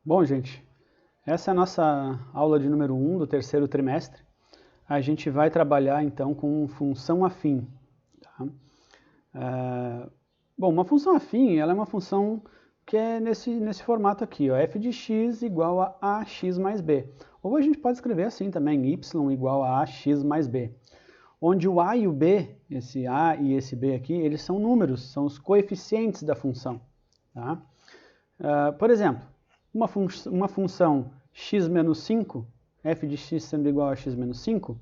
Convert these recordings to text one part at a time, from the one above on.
Bom, gente, essa é a nossa aula de número 1 do terceiro trimestre. A gente vai trabalhar então com função afim. Tá? Bom, uma função afim, ela é uma função que é nesse formato aqui, ó, f de x igual a ax mais b. Ou a gente pode escrever assim também, y igual a ax mais b. Onde o a e o b, esse a e esse b aqui, eles são números, são os coeficientes da função. Tá? Por exemplo, uma função x menos 5, f de x sendo igual a x menos 5,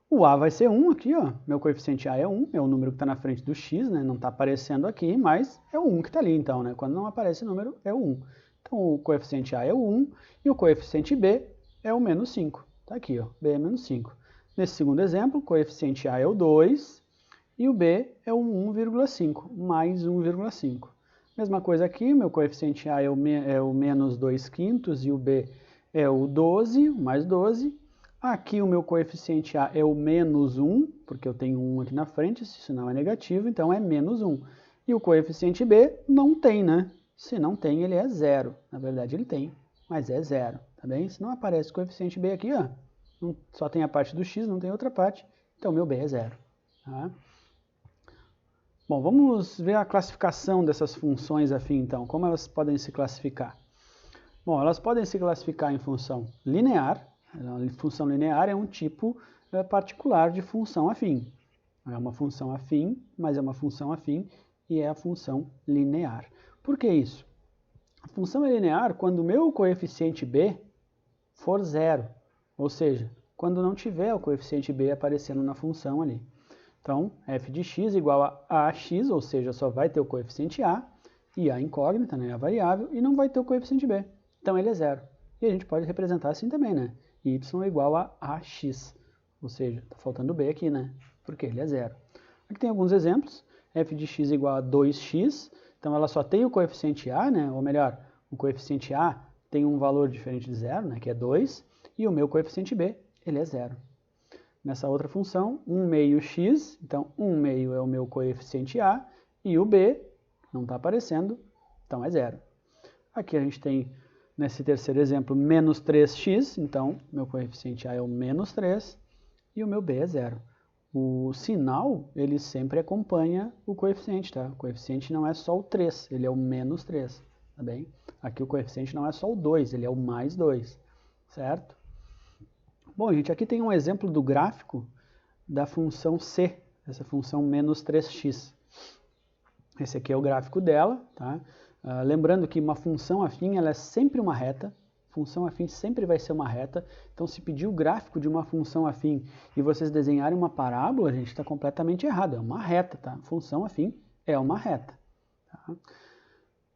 o a vai ser 1 aqui, ó. Meu coeficiente a é 1, é o número que está na frente do x, né? Não está aparecendo aqui, mas é o 1 que está ali, então, né? Quando não aparece número, é o 1. Então, o coeficiente a é o 1 e o coeficiente b é o menos 5. Está aqui, ó, b é menos 5. Nesse segundo exemplo, o coeficiente a é o 2 e o b é o 1,5, mais 1,5. Mesma coisa aqui, meu coeficiente a é o menos 2 quintos e o b é o 12, mais 12. Aqui o meu coeficiente a é o menos 1, porque eu tenho 1 aqui na frente, se sinal é negativo, então é menos 1. E o coeficiente b não tem, né? Se não tem, ele é zero. Na verdade, ele tem, mas é zero, tá bem? Se não aparece o coeficiente b aqui, ó, só tem a parte do x, não tem outra parte, então meu b é zero. Tá? Bom, vamos ver a classificação dessas funções afim, então. Como elas podem se classificar? Bom, elas podem se classificar em função linear. A função linear é um tipo particular de função afim. É uma função afim, mas é uma função afim e é a função linear. Por que isso? A função é linear quando o meu coeficiente b for zero, ou seja, quando não tiver o coeficiente b aparecendo na função ali. Então, f de x igual a ax, ou seja, só vai ter o coeficiente a, e a incógnita, né, a variável, e não vai ter o coeficiente b. Então, ele é zero. E a gente pode representar assim também, né? Y igual a ax, ou seja, está faltando o b aqui, né? Porque ele é zero. Aqui tem alguns exemplos. F de x igual a 2x, então ela só tem o coeficiente a, né? Ou melhor, o coeficiente a tem um valor diferente de zero, né? Que é 2, e o meu coeficiente b, ele é zero. Nessa outra função, 1 meio x, então 1 meio é o meu coeficiente a, e o b não está aparecendo, então é zero. Aqui a gente tem, nesse terceiro exemplo, menos 3x, então meu coeficiente a é o menos 3, e o meu b é zero. O sinal, ele sempre acompanha o coeficiente, tá? O coeficiente não é só o 3, ele é o menos 3, tá bem? Aqui o coeficiente não é só o 2, ele é o mais 2, certo? Bom, gente, aqui tem um exemplo do gráfico da função c, essa função menos 3x. Esse aqui é o gráfico dela, tá? Lembrando que uma função afim ela é sempre uma reta, função afim sempre vai ser uma reta, então se pedir o gráfico de uma função afim e vocês desenharem uma parábola, a gente está completamente errado, é uma reta, tá? Função afim é uma reta. Tá?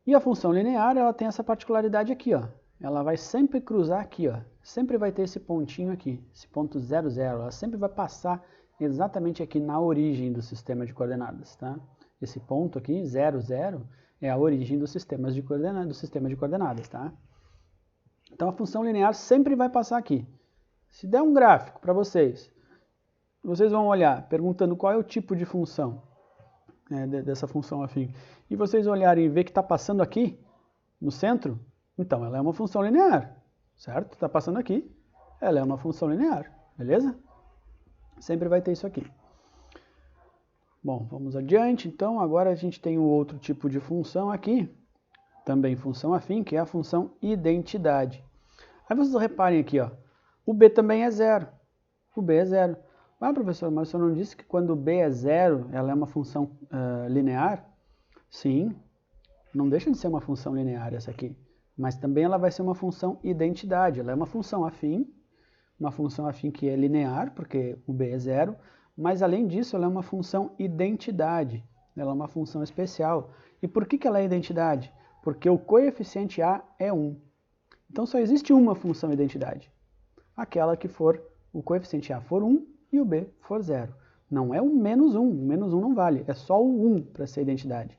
E a função linear, ela tem essa particularidade aqui, ó. Ela vai sempre cruzar aqui, ó. Sempre vai ter esse pontinho aqui, esse ponto 0, 0. Ela sempre vai passar exatamente aqui na origem do sistema de coordenadas, tá? Esse ponto aqui, 0, 0, é a origem do sistema de coordenadas, tá? Então a função linear sempre vai passar aqui. Se der um gráfico para vocês vão olhar perguntando qual é o tipo de função dessa função afim, e vocês olharem e ver que está passando aqui, no centro, então ela é uma função linear, certo? Está passando aqui, ela é uma função linear, beleza? Sempre vai ter isso aqui. Bom, vamos adiante, então agora a gente tem um outro tipo de função aqui, também função afim, que é a função identidade. Aí vocês reparem aqui, ó, o b também é zero, o b é zero. Ah, professor, mas o senhor não disse que quando o b é zero, ela é uma função linear? Sim, não deixa de ser uma função linear essa aqui, mas também ela vai ser uma função identidade, ela é uma função afim que é linear, porque o b é zero, mas além disso ela é uma função identidade, ela é uma função especial. E por que ela é identidade? Porque o coeficiente a é 1. Então só existe uma função identidade, aquela que for o coeficiente a for 1 e o b for 0. Não é o menos 1, o menos 1 não vale, é só o 1 para ser identidade.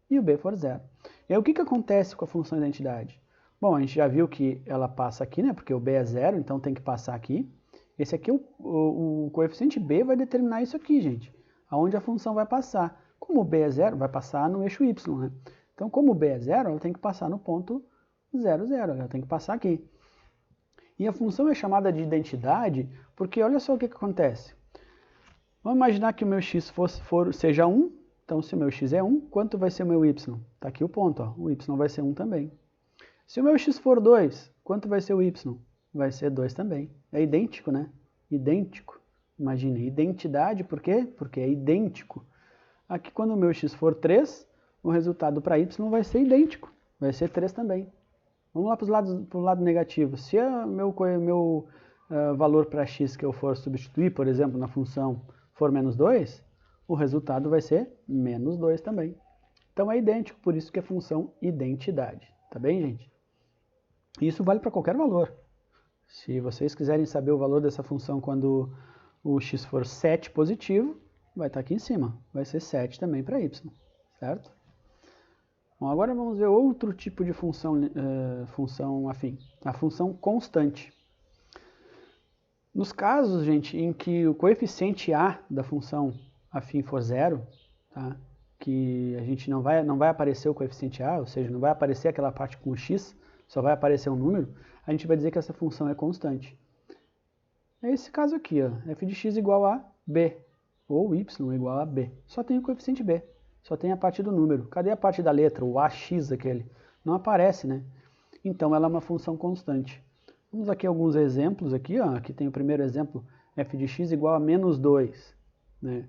E o b for 0. E aí o que acontece com a função identidade? Bom, a gente já viu que ela passa aqui, né? Porque o b é 0, então tem que passar aqui. Esse aqui, o coeficiente b vai determinar isso aqui, gente. Aonde a função vai passar. Como o b é 0, vai passar no eixo y, né? Então, como o b é 0, ela tem que passar no ponto 0, 0. Ela tem que passar aqui. E a função é chamada de identidade porque olha só o que acontece. Vamos imaginar que o meu x seja 1. Então, se o meu x é 1, quanto vai ser o meu y? Está aqui o ponto, ó. O y vai ser 1 também. Se o meu x for 2, quanto vai ser o y? Vai ser 2 também. É idêntico, né? Idêntico. Imagine, identidade, por quê? Porque é idêntico. Aqui, quando o meu x for 3, o resultado para y vai ser idêntico. Vai ser 3 também. Vamos lá para o lado negativo. Se o meu valor para x que eu for substituir, por exemplo, na função for menos 2, o resultado vai ser menos 2 também. Então é idêntico, por isso que é função identidade. Tá bem, gente? Isso vale para qualquer valor. Se vocês quiserem saber o valor dessa função quando o x for 7 positivo, vai estar aqui em cima. Vai ser 7 também para y, certo? Bom, agora vamos ver outro tipo de função afim, a função constante. Nos casos, gente, em que o coeficiente a da função afim for 0, tá? Que a gente não vai aparecer o coeficiente a, ou seja, não vai aparecer aquela parte com o x, só vai aparecer um número, a gente vai dizer que essa função é constante. É esse caso aqui, ó, f de x igual a b, ou y igual a b. Só tem o coeficiente b, só tem a parte do número. Cadê a parte da letra, o ax aquele? Não aparece, né? Então ela é uma função constante. Vamos aqui a alguns exemplos aqui, ó. Aqui tem o primeiro exemplo, f de x igual a menos 2, né?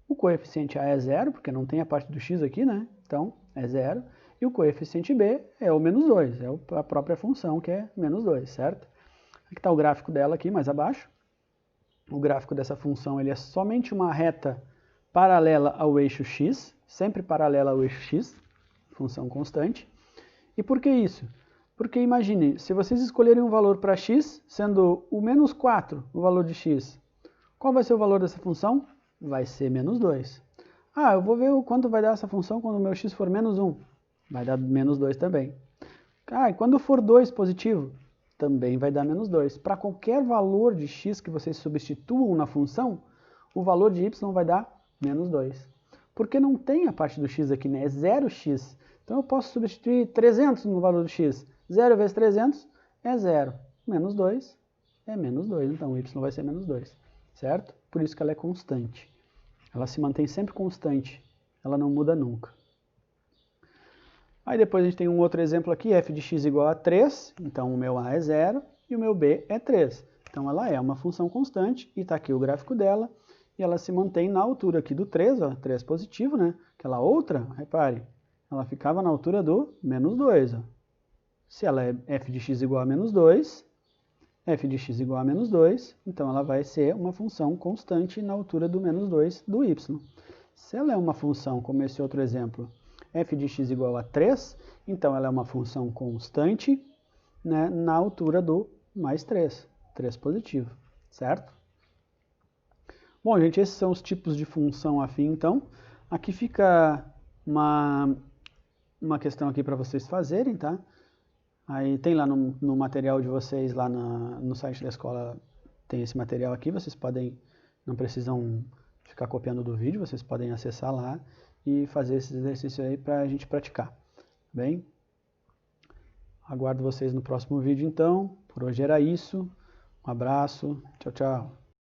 O coeficiente a é 0, porque não tem a parte do x aqui, né? Então é 0. E o coeficiente b é o menos 2, é a própria função que é menos 2, certo? Aqui está o gráfico dela aqui, mais abaixo. O gráfico dessa função ele é somente uma reta paralela ao eixo x, sempre paralela ao eixo x, função constante. E por que isso? Porque imagine, se vocês escolherem um valor para x, sendo o menos 4 o valor de x, qual vai ser o valor dessa função? Vai ser menos 2. Ah, eu vou ver o quanto vai dar essa função quando o meu x for menos 1. Vai dar menos 2 também. Ah, e quando for 2 positivo? Também vai dar menos 2. Para qualquer valor de x que vocês substituam na função, o valor de y vai dar menos 2. Porque não tem a parte do x aqui, né? É 0x. Então eu posso substituir 300 no valor do x. 0 vezes 300 é 0. Menos 2 é menos 2. Então o y vai ser menos 2. Certo? Por isso que ela é constante. Ela se mantém sempre constante. Ela não muda nunca. Aí depois a gente tem um outro exemplo aqui, f de x igual a 3, então o meu a é 0 e o meu b é 3. Então ela é uma função constante e está aqui o gráfico dela e ela se mantém na altura aqui do 3, ó, 3 positivo, né? Aquela outra, repare, ela ficava na altura do menos 2. Ó. Se ela é f de x igual a menos 2, f de x igual a menos 2, então ela vai ser uma função constante na altura do menos 2 do y. Se ela é uma função, como esse outro exemplo, f de x igual a 3, então ela é uma função constante, né, na altura do mais 3, 3 positivo, certo? Bom, gente, esses são os tipos de função afim, então. Aqui fica uma questão aqui para vocês fazerem, tá? Aí tem lá no material de vocês, lá no site da escola, tem esse material aqui, vocês podem, não precisam ficar copiando do vídeo, vocês podem acessar lá e fazer esses exercícios aí para a gente praticar, bem? Aguardo vocês no próximo vídeo então, por hoje era isso, um abraço, tchau, tchau.